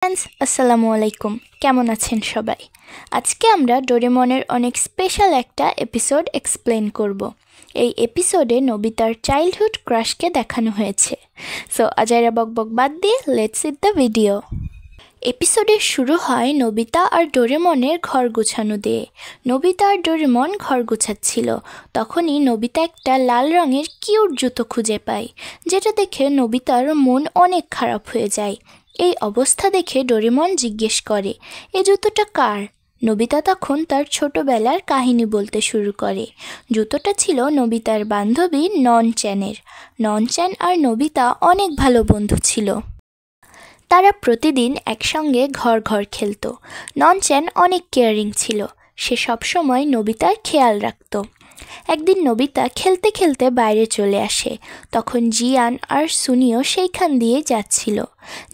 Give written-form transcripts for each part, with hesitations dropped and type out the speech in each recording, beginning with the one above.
Friends আসসালামু আলাইকুম, কেমন আছেন সবাই? আজকে আমরা ডোরেমনের অনেক স্পেশাল একটা এপিসোড এক্সপ্লেন করব। এই এপিসোডে নোবিতার চাইল্ডহুড ক্রাশকে দেখানো হয়েছে। সো আজাইরা বকবক বাদ দিয়ে লেটস সিট দ্য ভিডিও। এপিসোডের শুরু হয় নোবিতা আর ডোরেমনের ঘর গোছানো দিয়ে। নোবিতা আর ডোরেমন ঘর গোছাচ্ছিল, তখনই নোবিতা একটা লাল রঙের কিউট জুতো খুঁজে পায়, যেটা দেখে নোবিতার মন অনেক খারাপ হয়ে যায়। এই অবস্থা দেখে ডোরেমন জিজ্ঞেস করে, এই জুতোটা কার? নোবিতা তখন তার ছোটবেলার কাহিনী বলতে শুরু করে। জুতোটা ছিল নোবিতার বান্ধবী ননচ্যানের। ননচ্যান আর নোবিতা অনেক ভালো বন্ধু ছিল। তারা প্রতিদিন একসঙ্গে ঘর ঘর খেলত। ননচ্যান অনেক কেয়ারিং ছিল, সে সবসময় নোবিতার খেয়াল রাখত। একদিন নোবিতা খেলতে খেলতে বাইরে চলে আসে, তখন জিয়ান আর সুনিও সেইখান দিয়ে যাচ্ছিল।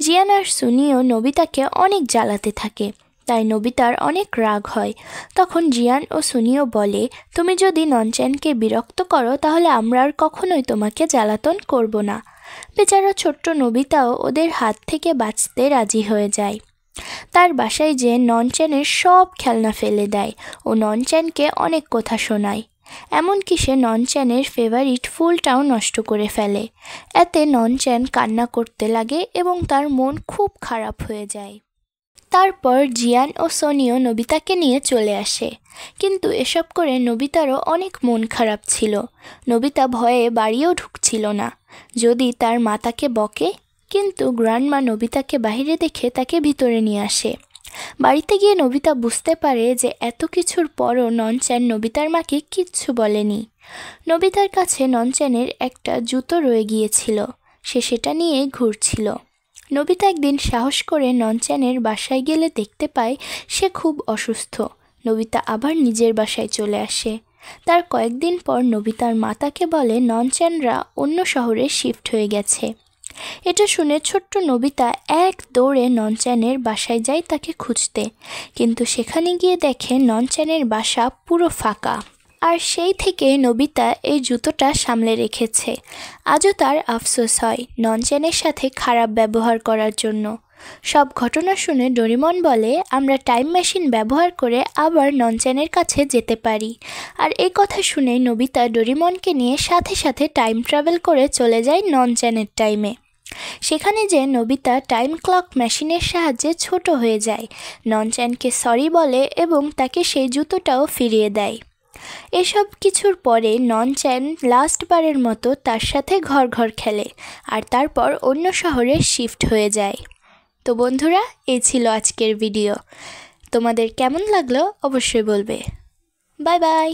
জিয়ান আর সুনিও নোবিতাকে অনেক জ্বালাতে থাকে, তাই নোবিতার অনেক রাগ হয়। তখন জিয়ান ও সুনিও বলে, তুমি যদি ননচ্যানকে বিরক্ত করো তাহলে আমরা আর কখনোই তোমাকে জ্বালাতন করব না। বেচারা ছোট্ট নোবিতাও ওদের হাত থেকে বাঁচতে রাজি হয়ে যায়। তার বাসায় যে ননচ্যানের সব খেলনা ফেলে দেয় ও ননচ্যানকে অনেক কথা শোনায়, এমনকি সে ননচ্যানের ফেভারিট ফুলটাও নষ্ট করে ফেলে। এতে ননচ্যান কান্না করতে লাগে এবং তার মন খুব খারাপ হয়ে যায়। তারপর জিয়ান ও সোনিও নোবিতাকে নিয়ে চলে আসে, কিন্তু এসব করে নোবিতারও অনেক মন খারাপ ছিল। নোবিতা ভয়ে বাড়িও ঢুকছিল না, যদি তার মা তাকে বকে, কিন্তু গ্র্যান্ডমা নোবিতাকে বাইরে দেখে তাকে ভিতরে নিয়ে আসে। বাড়িতে গিয়ে নোবিতা বুঝতে পারে যে এত কিছুর পরও ননচ্যান নোবিতার মাকে কিচ্ছু বলেনি। নোবিতার কাছে ননচ্যানের একটা জুতো রয়ে গিয়েছিল, সে সেটা নিয়ে ঘুরছিল। নোবিতা একদিন সাহস করে ননচ্যানের বাসায় গেলে দেখতে পায় সে খুব অসুস্থ। নোবিতা আবার নিজের বাসায় চলে আসে। তার কয়েকদিন পর নোবিতার মা তাকে বলে ননচ্যানরা অন্য শহরে শিফট হয়ে গেছে। এটা শুনে ছোট্ট নোবিতা এক দৌড়ে ননচ্যানের বাসায় যায় তাকে খুঁজতে, কিন্তু সেখানে গিয়ে দেখে ননচ্যানের বাসা পুরো ফাঁকা। আর সেই থেকে নোবিতা এই জুতোটা সামলে রেখেছে। আজও তার আফসোস হয় ননচ্যানের সাথে খারাপ ব্যবহার করার জন্য। সব ঘটনা শুনে ডোরেমন বলে, আমরা টাইম মেশিন ব্যবহার করে আবার ননচ্যানের কাছে যেতে পারি। আর এই কথা শুনে নোবিতা ডোরেমনকে নিয়ে সাথে সাথে টাইম ট্রাভেল করে চলে যায় ননচ্যানের টাইমে। সেখানে যে নোবিতা টাইম ক্লক মেশিনের সাহায্যে ছোট হয়ে যায়, ননচ্যানকে সরি বলে এবং তাকে সেই জুতোটাও ফিরিয়ে দেয়। এসব কিছুর পরে ননচ্যান লাস্টবারের মতো তার সাথে ঘর ঘর খেলে আর তারপর অন্য শহরে শিফট হয়ে যায়। তো বন্ধুরা, এই ছিল আজকের ভিডিও। তোমাদের কেমন লাগলো অবশ্যই বলবে। Bye bye.